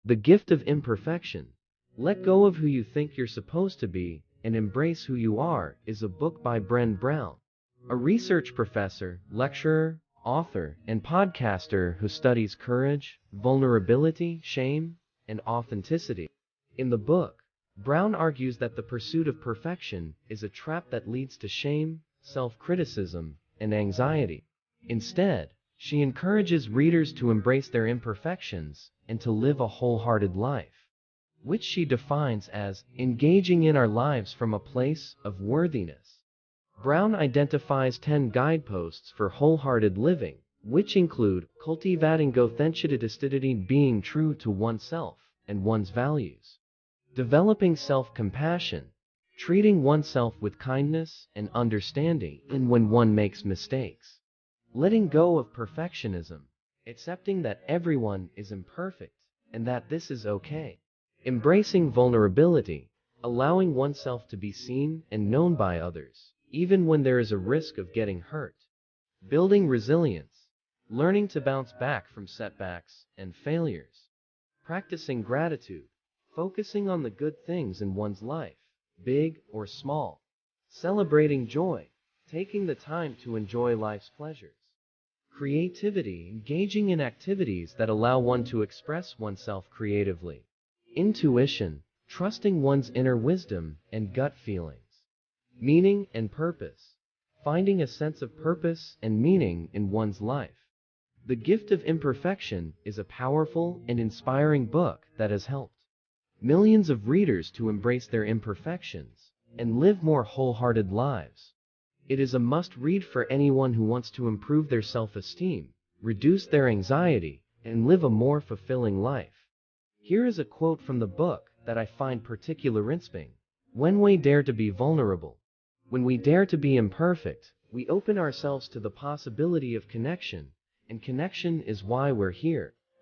The Gift of Imperfection. Let Go of Who You Think You're Supposed to Be and Embrace Who You Are is a book by Brené Brown, a research professor, lecturer, author, and podcaster who studies courage, vulnerability, shame, and authenticity. In the book, Brown argues that the pursuit of perfection is a trap that leads to shame, self-criticism, and anxiety. Instead, she encourages readers to embrace their imperfections and to live a wholehearted life, which she defines as engaging in our lives from a place of worthiness. Brown identifies 10 guideposts for wholehearted living, which include cultivating authenticity, being true to oneself and one's values, developing self-compassion, treating oneself with kindness and understanding and when one makes mistakes, letting go of perfectionism, accepting that everyone is imperfect and that this is okay, embracing vulnerability, allowing oneself to be seen and known by others, even when there is a risk of getting hurt, building resilience, learning to bounce back from setbacks and failures, practicing gratitude, focusing on the good things in one's life, big or small, celebrating joy, taking the time to enjoy life's pleasures, creativity, engaging in activities that allow one to express oneself creatively, intuition, trusting one's inner wisdom and gut feelings, meaning and purpose, finding a sense of purpose and meaning in one's life. The Gift of Imperfection is a powerful and inspiring book that has helped millions of readers to embrace their imperfections and live more wholehearted lives. It is a must-read for anyone who wants to improve their self-esteem, reduce their anxiety, and live a more fulfilling life. Here is a quote from the book that I find particularly inspiring. When we dare to be vulnerable, when we dare to be imperfect, we open ourselves to the possibility of connection, and connection is why we're here.